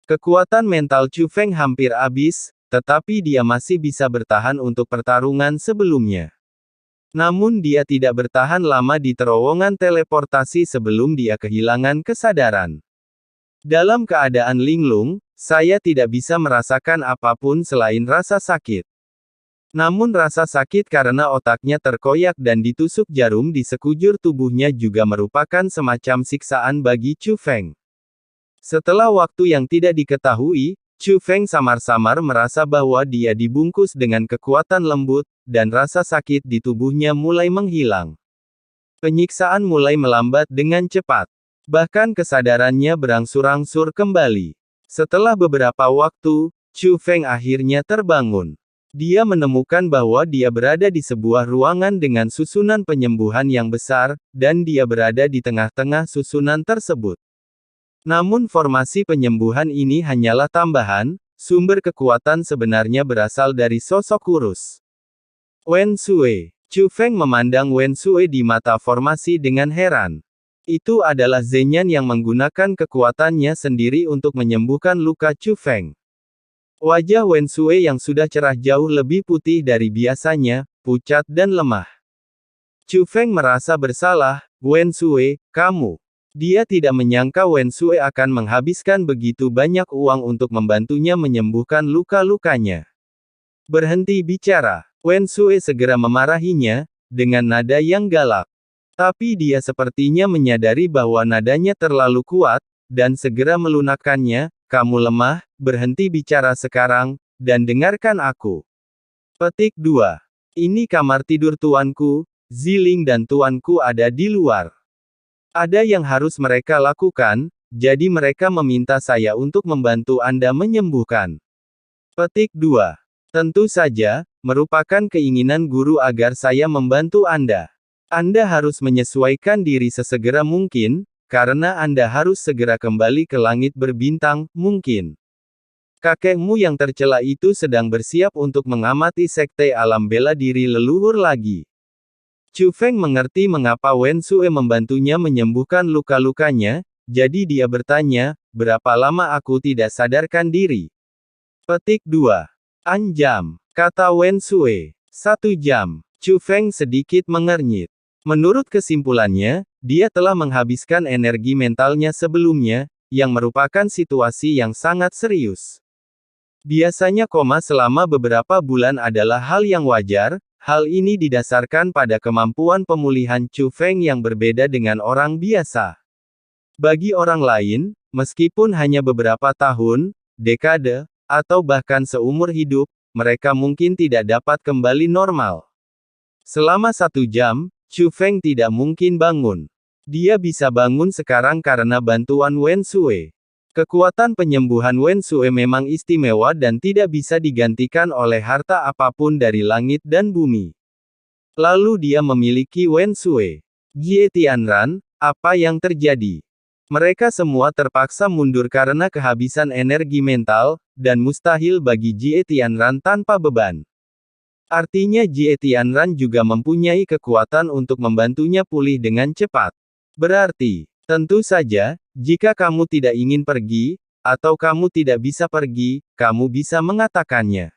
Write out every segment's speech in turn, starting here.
Kekuatan mental Chu Feng hampir habis, tetapi dia masih bisa bertahan untuk pertarungan sebelumnya. Namun dia tidak bertahan lama di terowongan teleportasi sebelum dia kehilangan kesadaran. Dalam keadaan linglung, saya tidak bisa merasakan apapun selain rasa sakit. Namun rasa sakit karena otaknya terkoyak dan ditusuk jarum di sekujur tubuhnya juga merupakan semacam siksaan bagi Chu Feng. Setelah waktu yang tidak diketahui, Chu Feng samar-samar merasa bahwa dia dibungkus dengan kekuatan lembut, dan rasa sakit di tubuhnya mulai menghilang. Penyiksaan mulai melambat dengan cepat. Bahkan kesadarannya berangsur-angsur kembali. Setelah beberapa waktu, Chu Feng akhirnya terbangun. Dia menemukan bahwa dia berada di sebuah ruangan dengan susunan penyembuhan yang besar, dan dia berada di tengah-tengah susunan tersebut. Namun formasi penyembuhan ini hanyalah tambahan, sumber kekuatan sebenarnya berasal dari sosok kurus. Wen Sui. Chu Feng memandang Wen Sui di mata formasi dengan heran. Itu adalah Zhenyan yang menggunakan kekuatannya sendiri untuk menyembuhkan luka Chu Feng. Wajah Wen Sui yang sudah cerah jauh lebih putih dari biasanya, pucat dan lemah. Chu Feng merasa bersalah, Wen Sui, kamu. Dia tidak menyangka Wen Sui akan menghabiskan begitu banyak uang untuk membantunya menyembuhkan luka-lukanya. Berhenti bicara. Wen Sui segera memarahinya, dengan nada yang galak. Tapi dia sepertinya menyadari bahwa nadanya terlalu kuat, dan segera melunakkannya, kamu lemah, berhenti bicara sekarang, dan dengarkan aku. Petik 2. Ini kamar tidur tuanku, Ziling dan tuanku ada di luar. Ada yang harus mereka lakukan, jadi mereka meminta saya untuk membantu Anda menyembuhkan. Petik 2. Tentu saja, merupakan keinginan guru agar saya membantu Anda. Anda harus menyesuaikan diri sesegera mungkin, karena Anda harus segera kembali ke langit berbintang, mungkin. Kakekmu yang tercela itu sedang bersiap untuk mengamati sekte alam bela diri leluhur lagi. Chu Feng mengerti mengapa Wen Sui membantunya menyembuhkan luka-lukanya, jadi dia bertanya, berapa lama aku tidak sadarkan diri? Petik 2. Jam, kata Wen Sui. 1 jam. Chu Feng sedikit mengernyit. Menurut kesimpulannya, dia telah menghabiskan energi mentalnya sebelumnya, yang merupakan situasi yang sangat serius. Biasanya koma selama beberapa bulan adalah hal yang wajar. Hal ini didasarkan pada kemampuan pemulihan Chu Feng yang berbeda dengan orang biasa. Bagi orang lain, meskipun hanya beberapa tahun, dekade, atau bahkan seumur hidup, mereka mungkin tidak dapat kembali normal. Selama 1 jam, Chu Feng tidak mungkin bangun. Dia bisa bangun sekarang karena bantuan Wen Sui. Kekuatan penyembuhan Wen Sui memang istimewa dan tidak bisa digantikan oleh harta apapun dari langit dan bumi. Lalu dia memiliki Wen Sui. Jie Tianran, apa yang terjadi? Mereka semua terpaksa mundur karena kehabisan energi mental, dan mustahil bagi Jie Tianran tanpa beban. Artinya Jie Tianran juga mempunyai kekuatan untuk membantunya pulih dengan cepat. Berarti, tentu saja, jika kamu tidak ingin pergi, atau kamu tidak bisa pergi, kamu bisa mengatakannya.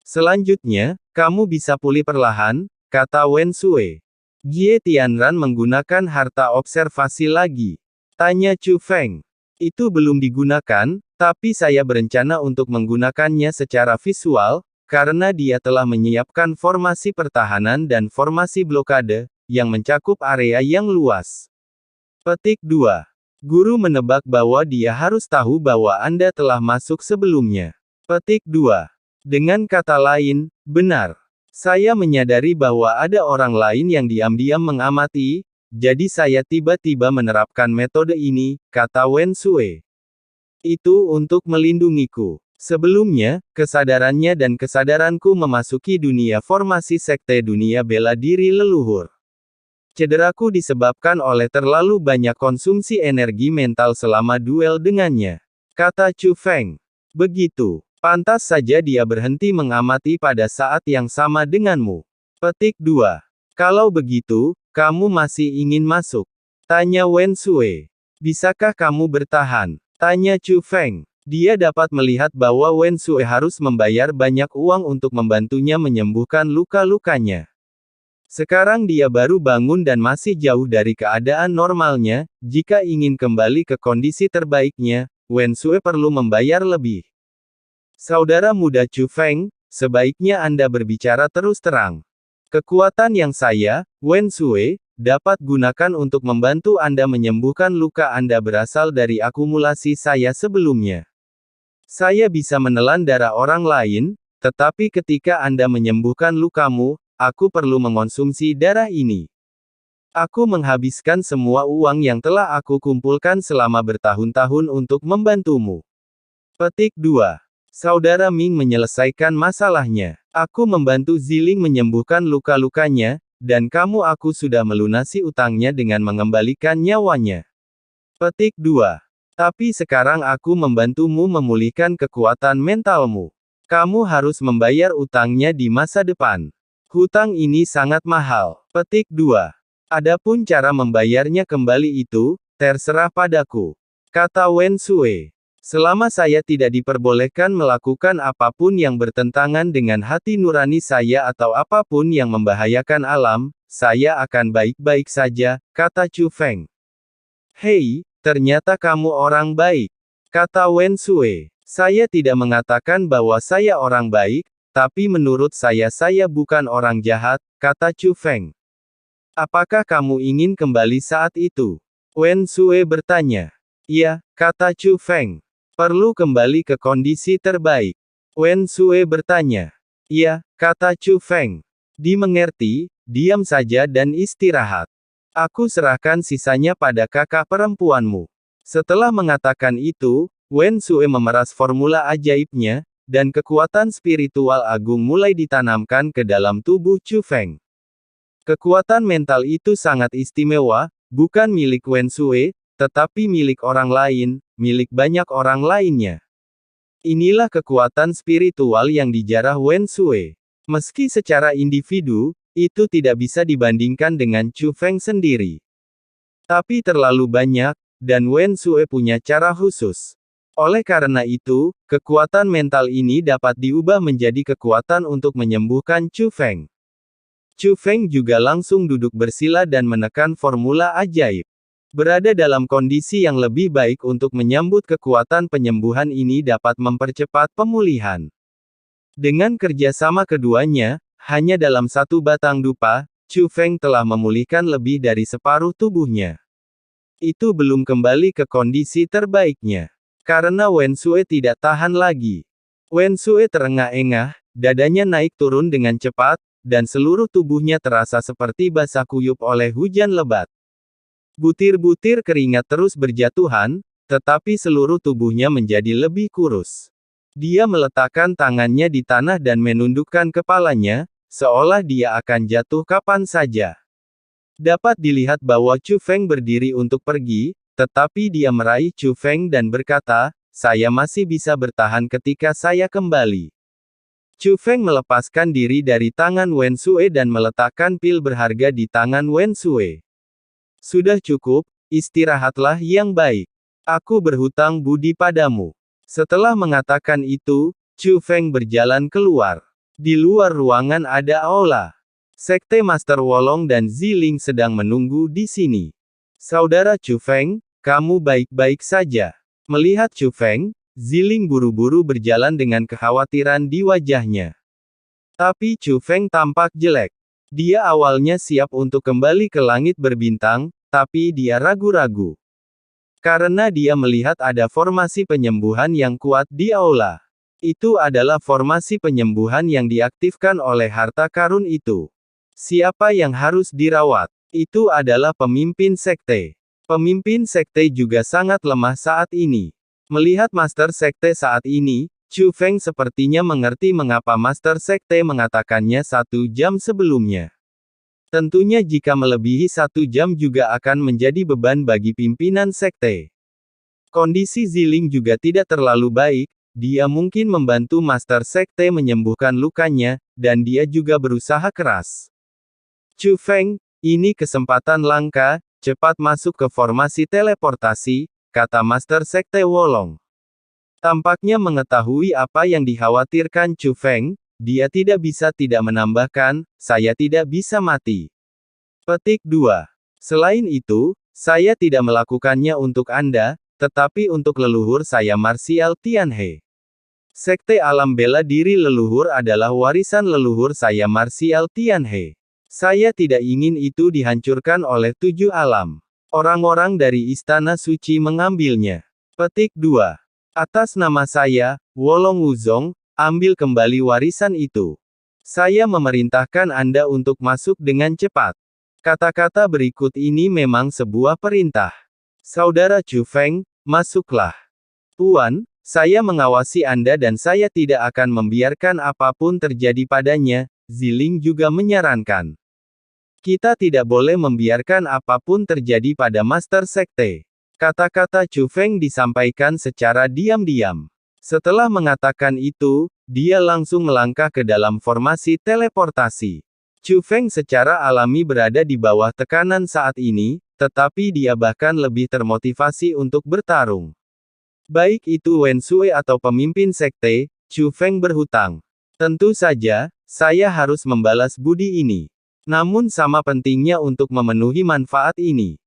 Selanjutnya, kamu bisa pulih perlahan, kata Wen Sui. Jie Tianran menggunakan harta observasi lagi. Tanya Chu Feng. Itu belum digunakan, tapi saya berencana untuk menggunakannya secara visual, karena dia telah menyiapkan formasi pertahanan dan formasi blokade, yang mencakup area yang luas. Petik 2. Guru menebak bahwa dia harus tahu bahwa Anda telah masuk sebelumnya. Petik 2. Dengan kata lain, benar. Saya menyadari bahwa ada orang lain yang diam-diam mengamati, jadi saya tiba-tiba menerapkan metode ini, kata Wen Sui. Itu untuk melindungiku. Sebelumnya, kesadarannya dan kesadaranku memasuki dunia formasi sekte dunia bela diri leluhur. Cederaku disebabkan oleh terlalu banyak konsumsi energi mental selama duel dengannya, kata Chu Feng. Begitu, pantas saja dia berhenti mengamati pada saat yang sama denganmu. Petik 2. Kalau begitu, kamu masih ingin masuk? Tanya Wen Sui. Bisakah kamu bertahan? Tanya Chu Feng. Dia dapat melihat bahwa Wen Sue harus membayar banyak uang untuk membantunya menyembuhkan luka-lukanya. Sekarang dia baru bangun dan masih jauh dari keadaan normalnya. Jika ingin kembali ke kondisi terbaiknya, Wen Sue perlu membayar lebih. Saudara muda Chu Feng, sebaiknya Anda berbicara terus terang. Kekuatan yang saya, Wen Sue, dapat gunakan untuk membantu Anda menyembuhkan luka Anda berasal dari akumulasi saya sebelumnya. Saya bisa menelan darah orang lain, tetapi ketika Anda menyembuhkan lukamu, aku perlu mengonsumsi darah ini. Aku menghabiskan semua uang yang telah aku kumpulkan selama bertahun-tahun untuk membantumu. Petik 2. Saudara Ming menyelesaikan masalahnya. Aku membantu Ziling menyembuhkan luka-lukanya, dan aku sudah melunasi utangnya dengan mengembalikan nyawanya. Petik 2. Tapi sekarang aku membantumu memulihkan kekuatan mentalmu. Kamu harus membayar utangnya di masa depan. Hutang ini sangat mahal. Petik 2. Adapun cara membayarnya kembali itu, terserah padaku. Kata Wen Sue. Selama saya tidak diperbolehkan melakukan apapun yang bertentangan dengan hati nurani saya atau apapun yang membahayakan alam, saya akan baik-baik saja, kata Chu Feng. Hei, ternyata kamu orang baik, kata Wen Sue. Saya tidak mengatakan bahwa saya orang baik, tapi menurut saya bukan orang jahat, kata Chu Feng. Apakah kamu ingin kembali saat itu? Wen Sue bertanya. Iya, kata Chu Feng. Perlu kembali ke kondisi terbaik. Wen Sue bertanya. Iya, kata Chu Feng. Dimengerti, diam saja dan istirahat. Aku serahkan sisanya pada kakak perempuanmu. Setelah mengatakan itu, Wen Sue memeras formula ajaibnya, dan kekuatan spiritual agung mulai ditanamkan ke dalam tubuh Chu Feng. Kekuatan mental itu sangat istimewa, bukan milik Wen Sue, tetapi milik orang lain, milik banyak orang lainnya. Inilah kekuatan spiritual yang dijarah Wen Sue. Meski secara individu, itu tidak bisa dibandingkan dengan Chu Feng sendiri. Tapi terlalu banyak, dan Wen Sue punya cara khusus. Oleh karena itu, kekuatan mental ini dapat diubah menjadi kekuatan untuk menyembuhkan Chu Feng. Chu Feng juga langsung duduk bersila dan menekan formula ajaib. Berada dalam kondisi yang lebih baik untuk menyambut kekuatan penyembuhan ini dapat mempercepat pemulihan. Dengan kerjasama keduanya, hanya dalam satu batang dupa, Chu Feng telah memulihkan lebih dari separuh tubuhnya. Itu belum kembali ke kondisi terbaiknya. Karena Wen Sue tidak tahan lagi. Wen Sue terengah-engah, dadanya naik turun dengan cepat, dan seluruh tubuhnya terasa seperti basah kuyup oleh hujan lebat. Butir-butir keringat terus berjatuhan, tetapi seluruh tubuhnya menjadi lebih kurus. Dia meletakkan tangannya di tanah dan menundukkan kepalanya, seolah dia akan jatuh kapan saja. Dapat dilihat bahwa Chu Feng berdiri untuk pergi, tetapi dia meraih Chu Feng dan berkata, "Saya masih bisa bertahan ketika saya kembali." Chu Feng melepaskan diri dari tangan Wen Sue dan meletakkan pil berharga di tangan Wen Sue. Sudah cukup, istirahatlah yang baik. Aku berhutang budi padamu. Setelah mengatakan itu, Chu Feng berjalan keluar. Di luar ruangan ada aula. Sekte Master Wolong dan Ziling sedang menunggu di sini. Saudara Chu Feng, kamu baik-baik saja. Melihat Chu Feng, Ziling buru-buru berjalan dengan kekhawatiran di wajahnya. Tapi Chu Feng tampak jelek. Dia awalnya siap untuk kembali ke langit berbintang, tapi dia ragu-ragu. Karena dia melihat ada formasi penyembuhan yang kuat di aula. Itu adalah formasi penyembuhan yang diaktifkan oleh harta karun itu. Siapa yang harus dirawat? Itu adalah pemimpin sekte. Pemimpin sekte juga sangat lemah saat ini. Melihat Master Sekte saat ini, Chu Feng sepertinya mengerti mengapa Master Sekte mengatakannya 1 jam sebelumnya. Tentunya jika melebihi 1 jam juga akan menjadi beban bagi pimpinan sekte. Kondisi Ziling juga tidak terlalu baik, dia mungkin membantu Master Sekte menyembuhkan lukanya, dan dia juga berusaha keras. Chu Feng, ini kesempatan langka, cepat masuk ke formasi teleportasi, kata Master Sekte Wolong. Tampaknya mengetahui apa yang dikhawatirkan Chu Feng, dia tidak bisa tidak menambahkan, saya tidak bisa mati. Petik 2. Selain itu, saya tidak melakukannya untuk Anda, tetapi untuk leluhur saya Martial Tianhe. Sekte alam bela diri leluhur adalah warisan leluhur saya Martial Tianhe. Saya tidak ingin itu dihancurkan oleh 7 alam. Orang-orang dari Istana Suci mengambilnya. Petik 2. Atas nama saya, Wolong Wuzong, ambil kembali warisan itu. Saya memerintahkan Anda untuk masuk dengan cepat. Kata-kata berikut ini memang sebuah perintah. Saudara Chu Feng, masuklah. Tuan, saya mengawasi Anda dan saya tidak akan membiarkan apapun terjadi padanya, Ziling juga menyarankan. Kita tidak boleh membiarkan apapun terjadi pada Master Sekte. Kata-kata Chu Feng disampaikan secara diam-diam. Setelah mengatakan itu, dia langsung melangkah ke dalam formasi teleportasi. Chu Feng secara alami berada di bawah tekanan saat ini, tetapi dia bahkan lebih termotivasi untuk bertarung. Baik itu Wen Sui atau pemimpin sekte, Chu Feng berhutang. Tentu saja, saya harus membalas budi ini. Namun sama pentingnya untuk memenuhi manfaat ini.